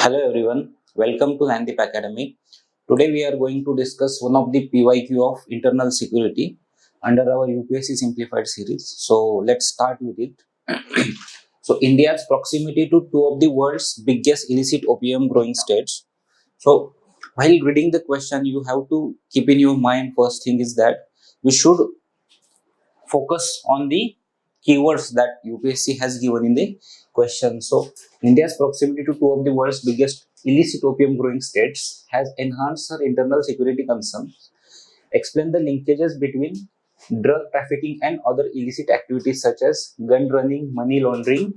Hello everyone, welcome to Dnyanadeep Academy. Today we are going to discuss one of the PYQ of internal security under our UPSC Simplified series. So let's start with it. So India's proximity to two of the world's biggest illicit opium growing states. So while reading the question, you have to keep in your mind first thing is that we should focus on the keywords that UPSC has given in the question. So, India's proximity to two of the world's biggest illicit opium growing states has enhanced her internal security concerns. Explain the linkages between drug trafficking and other illicit activities such as gun running, money laundering,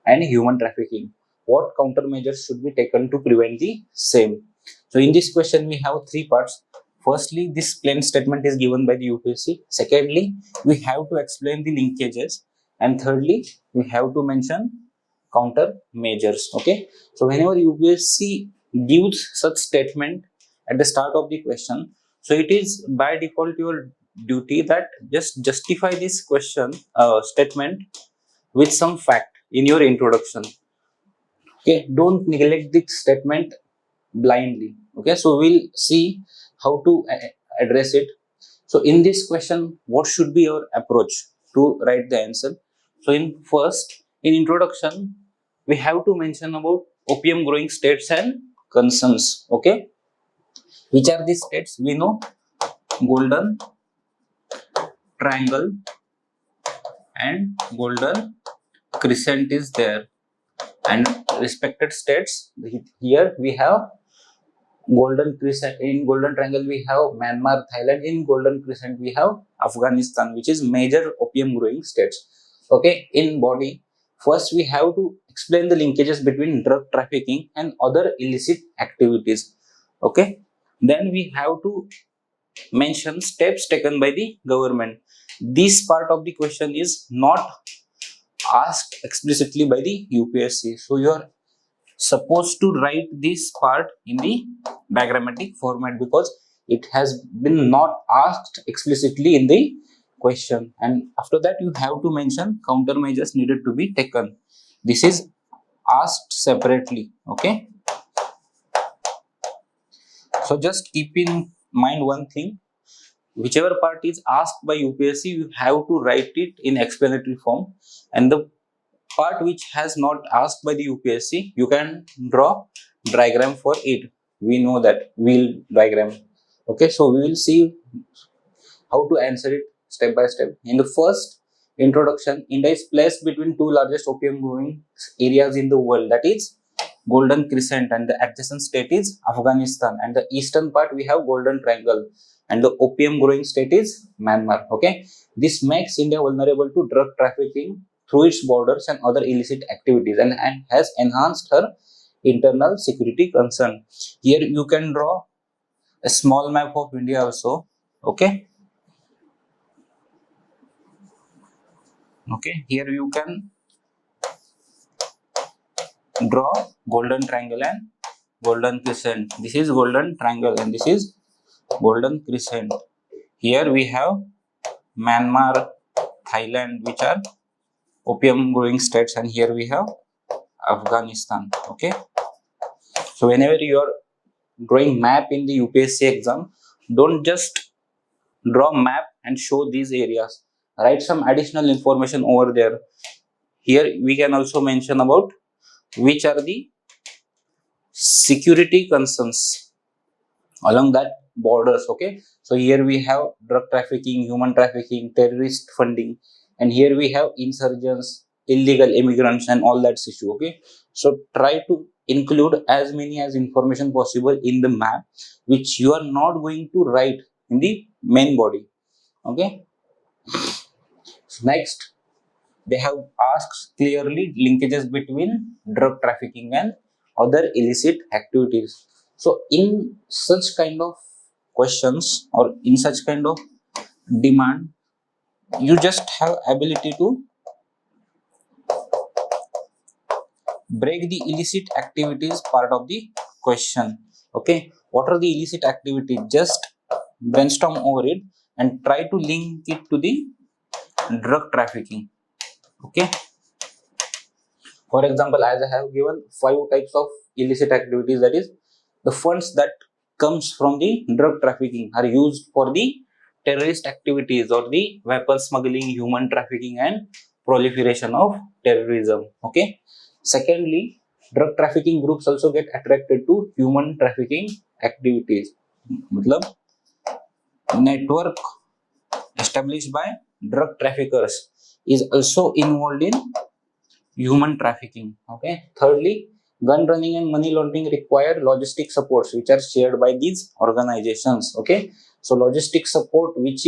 and human trafficking. What countermeasures should be taken to prevent the same? So, in this question, we have three parts. Firstly, this plain statement is given by the UPSC. Secondly, we have to explain the linkages. And thirdly, we have to mention countermeasures. Okay. So, whenever UPSC gives such statement at the start of the question, so it is by default your duty that just justify this question statement with some fact in your introduction. Okay, don't neglect this statement blindly. Okay, so we'll see how to address it. So in this question, what should be your approach to write the answer? So in introduction, we have to mention about opium growing states and concerns. Okay, which are these states? We know Golden Triangle and Golden Crescent is there, and respected states here we have Golden Crescent. In Golden Triangle we have Myanmar, Thailand. In Golden Crescent we have Afghanistan, which is major opium growing states. Okay, in body, first we have to explain the linkages between drug trafficking and other illicit activities. Okay, then we have to mention steps taken by the government. This part of the question is not asked explicitly by the UPSC. So you are supposed to write this part in the diagrammatic format because it has been not asked explicitly in the question, and after that you have to mention countermeasures needed to be taken. This is asked separately. Okay, so just keep in mind one thing: whichever part is asked by UPSC, you have to write it in explanatory form, and the part which has not asked by the UPSC, you can draw diagram for it. We know that wheel diagram. Okay, so we will see how to answer it step by step. In the first introduction, India is placed between two largest opium growing areas in the world, that is Golden Crescent, and the adjacent state is Afghanistan, and the eastern part we have Golden Triangle, and the opium growing state is Myanmar. Okay, this makes India vulnerable to drug trafficking through its borders and other illicit activities, and has enhanced her internal security concern. Here you can draw a small map of India also. Okay, here you can draw Golden Triangle and Golden Crescent. This is Golden Triangle and this is Golden Crescent. Here we have Myanmar, Thailand, which are opium growing states, and here we have Afghanistan. Okay, so whenever you are drawing map in the UPSC exam, don't just draw map and show these areas. Write some additional information over there. Here we can also mention about which are the security concerns along that borders. Okay, so here we have drug trafficking, human trafficking, terrorist funding, and here we have insurgents, illegal immigrants, and all that issue. Okay, so try to include as many as information possible in the map which you are not going to write in the main body. Okay, so next they have asked clearly linkages between drug trafficking and other illicit activities. So in such kind of questions or in such kind of demand, you just have ability to break the illicit activities part of the question. Okay, what are the illicit activities? Just brainstorm over it and try to link it to the drug trafficking. Okay, for example, as I have given 5 types of illicit activities, that is the funds that comes from the drug trafficking are used for the terrorist activities or the weapon smuggling, human trafficking and proliferation of terrorism. Okay. Secondly, drug trafficking groups also get attracted to human trafficking activities. मतलब network established by drug traffickers is also involved in human trafficking. Okay. Thirdly, gun running and money laundering require logistic supports which are shared by these organizations. Okay. So logistic support which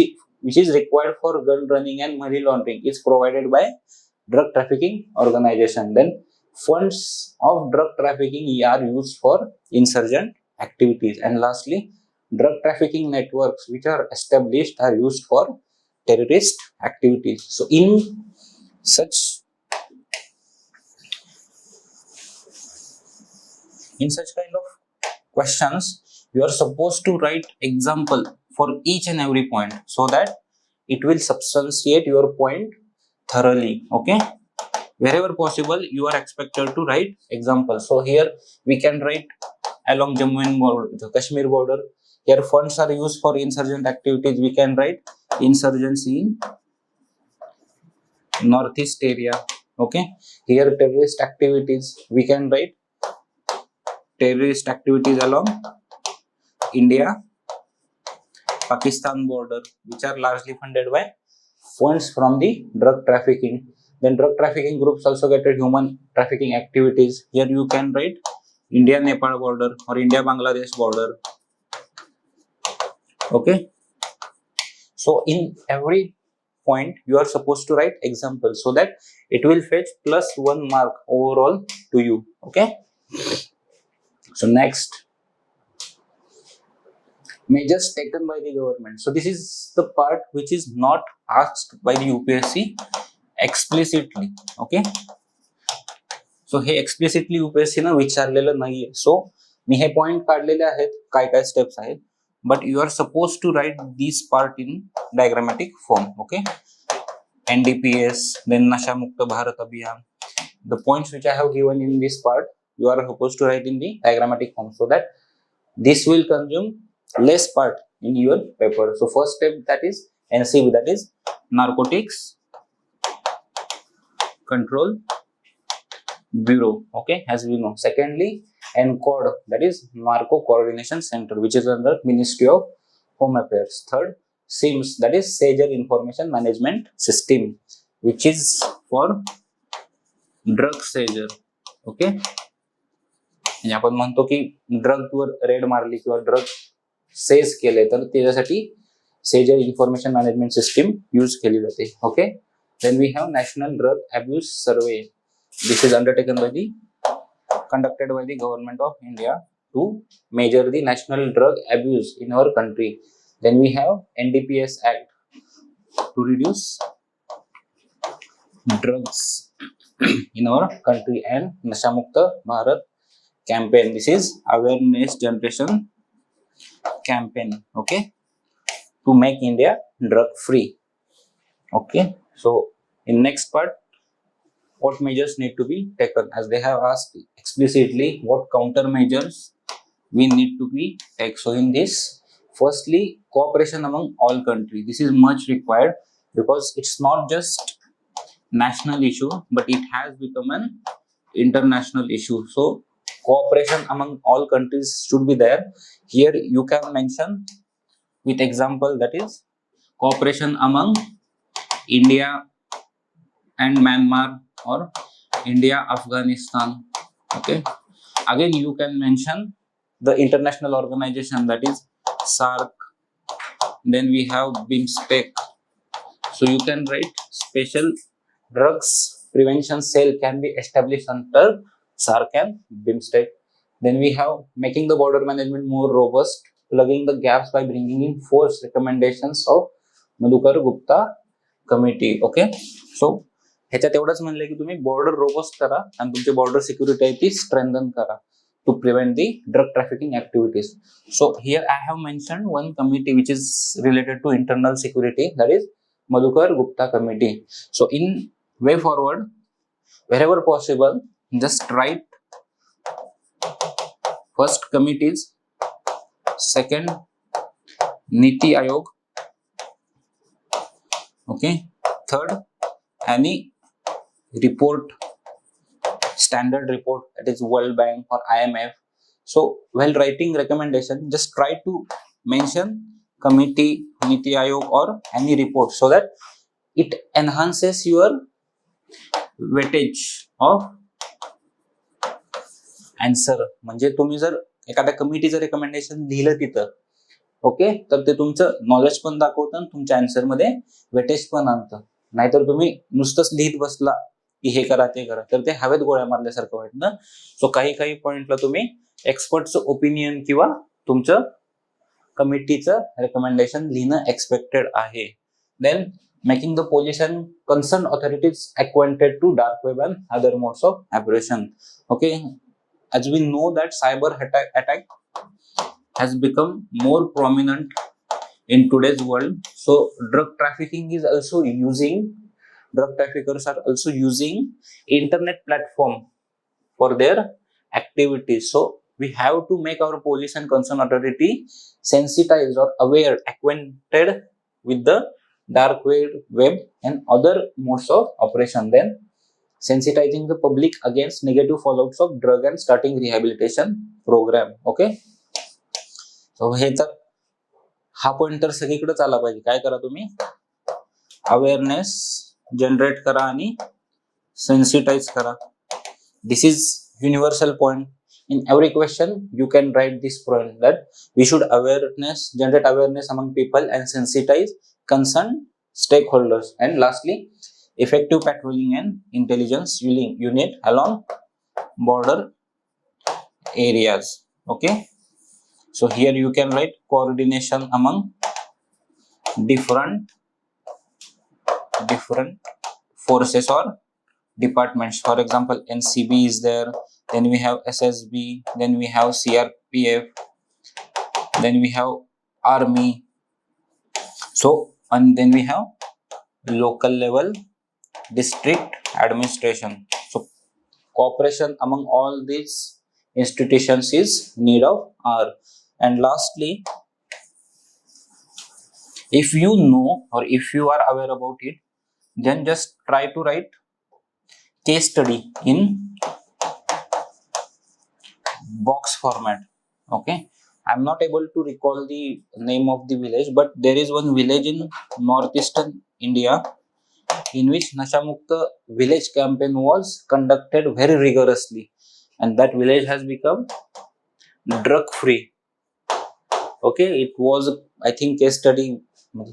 is required for gun running and money laundering is provided by drug trafficking organization. Then funds of drug trafficking are used for insurgent activities. And lastly, drug trafficking networks which are established are used for terrorist activities. So such such kind of questions, you are supposed to write example for each and every point so that it will substantiate your point thoroughly. Okay. Wherever possible, you are expected to write example. So here we can write along Jammu and the Kashmir border. Here funds are used for insurgent activities. We can write insurgency in northeast area. Okay. Here terrorist activities. We can write terrorist activities along India Pakistan border, which are largely funded by funds from the drug trafficking. Then drug trafficking groups also get at human trafficking activities. Here you can write India Nepal border or India Bangladesh border. Okay. So in every point you are supposed to write examples so that it will fetch +1 mark overall to you. Okay. So next, measures taken by the government. So this is the part which is not asked by the UPSC explicitly. Okay. So हे explicitly UPSC ना विचारलेलं नाहीये. सो मी हे point काढलेले आहेत, काय काय steps आहेत, but you are suppose to write this part in diagrammatic form. Okay. NDPS, then Nasha Mukta Bharat Abhiyan. The points which I have given in this part, you are supposed to write in the diagrammatic form so that this will consume less part in your paper. So first step, that is NCB, that is Narcotics Control Bureau. Okay, as we know. Secondly, NCOD, that is Narco Coordination Center, which is under Ministry of Home Affairs. Third, SIMS, that is Seizure Information Management System, which is for drug seizure. Okay. म्हणजे आपण म्हणतो की ड्रगवर red मारली किंवा drug says केले तर त्याच्यासाठी seizure information management system use केली जाते. Okay. Then we have national drug abuse survey. This is undertaken by the conducted by the government of India to measure the national drug abuse in our country. Then we have NDPS Act to reduce drugs in our country, and Nasha Mukta Bharat campaign. This is awareness generation campaign. Okay, to make India drug free. Okay, so in next part, what measures need to be taken, as they have asked explicitly what countermeasures we need to be take. So in this, firstly, cooperation among all countries. This is much required because it's not just national issue, but it has become an international issue. So cooperation among all countries should be there. Here you can mention with example, that is cooperation among India and Myanmar or India Afghanistan. Okay. Again, you can mention the international organization, that is SARC. Then we have BIMSTEC. So you can write special drugs prevention cell can be established under SARC and BIMSTEC. Then we have making the border management more robust, plugging the gaps by bringing in 4 recommendations of Madhukar Gupta committee. Okay. So ह्याच्यात एवढंच म्हणलंय की तुम्ही border robust करा आणि तुमची border security आहे ती strengthen करा to prevent the drug trafficking activities. So here I have mentioned one committee which is related to internal security, that is Madhukar Gupta committee. So in way forward, wherever possible, just write First, committees. Second, Niti Aayog. Okay. Third, any report, standard report, that is World Bank or IMF. So while writing recommendation, just try to mention committee, Niti Aayog or any report, so that it enhances your weightage of answer. म्हणजे तुम्ही जर एखाद्या कमिटीचं recommendation लिहिलं तिथं, okay, तर ते तुमचं knowledge पण दाखवतं आणि तुमच्या आन्सर मध्ये वेटेज पण आणतं. नाहीतर तुम्ही नुसतंच लिहित बसला की हे करा ते करा, तर ते हवेत गोळ्या मारल्यासारखं वाटतं. सो काही पॉइंटला तुम्ही एक्सपर्टचं ओपिनियन किंवा तुमचं कमिटीचं रेकमेंडेशन लिहिणं एक्सपेक्टेड आहे. Then making the police and concern authorities acquainted to dark web and other modes of operation. Okay, as we know that cyber attack has become more prominent in today's world. So drug traffickers are also using internet platform for their activities. So we have to make our police and concerned authority sensitized or aware, acquainted with the dark web and other modes of operation. Then sensitizing the public against negative fallouts of drug and starting rehabilitation program. Okay, so हे तर हा point तर सगळीकडेच आला पाहिजे. काय करा तुम्ही, awareness generate करा आणि सेन्सिटाइज करा. This is universal point. In every question you can write this point, that we should generate awareness among people and sensitize concerned stakeholders. And lastly, effective patrolling and intelligence unit along border areas. Okay, so here you can write coordination among different forces or departments. For example, NCB is there, then we have SSB, then we have CRPF, then we have Army. So, and then we have local level district administration. So cooperation among all these institutions is need of R. And lastly, if you know or if you are aware about it, then just try to write case study in box format. Okay, I'm not able to recall the name of the village, but there is one village in northeastern India in which Nasha Mukta village campaign was conducted very rigorously, and that village has become drug free. Okay, it was, I think, case study.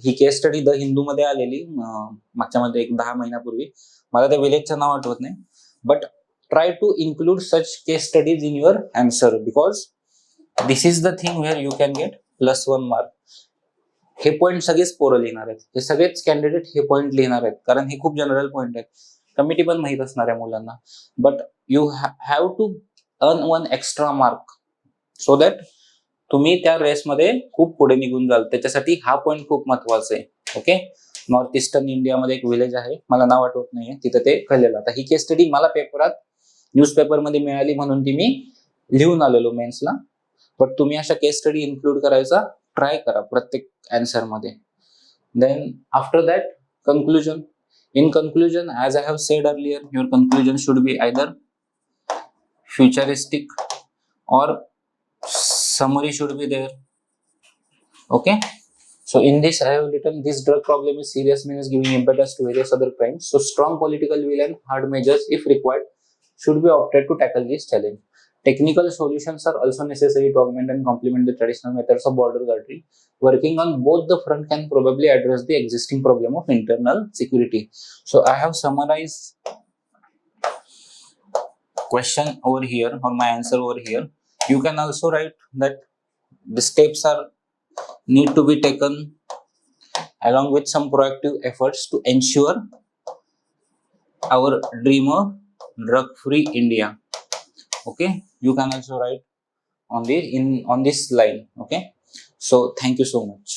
He case study the Hindu मध्ये आलेली मागच्या मध्ये 10 महिन्यापूर्वी. मला त्या विलेजचं नाव आठवत नाही, but try to include such case studies in your answer, because this is the thing where you can get +1 mark. हे पॉइंट सगळेच पोरं लिहिणार आहेत, हे सगळेच कॅन्डिडेट हे पॉइंट लिहिणार आहेत, कारण हे खूप जनरल पॉइंट आहेत. कमिटी पण माहित असणार आहे मुलांना, but you have to earn 1 extra mark so that तुम्ही त्या रेसमध्ये खूप पुढे निघून जाल. त्याच्यासाठी हा पॉइंट खूप महत्वाचा आहे. ओके, नॉर्थ ईस्टर्न इंडियामध्ये एक विलेज आहे, मला नाव आठवत नाहीये, तिथं ते कळलेलं. आता ही केस स्टडी मला पेपरात न्यूजपेपर मध्ये मिळाली म्हणून ती मी लिहून आलेलो मेन्सला, बट तुम्ही अशा केस स्टडी इन्क्लूड करायचा ट्राय करा प्रत्येक आन्सर मध्ये. Then after that conclusion. In conclusion, as I have said earlier, your conclusion should be either futuristic or summary should be there. Okay, so in this I have written, this drug problem is serious, means giving impetus to various other crimes. So strong political will and hard measures, if required, should be opted to tackle this challenge. Technical solutions are also necessary to augment and complement the traditional methods of border guarding. Working on both the front can probably address the existing problem of internal security. So I have summarized question over here or my answer over here. You can also write that the steps are need to be taken along with some proactive efforts to ensure our dream of drug-free India. Okay, you can also write on this line. Okay, so thank you so much.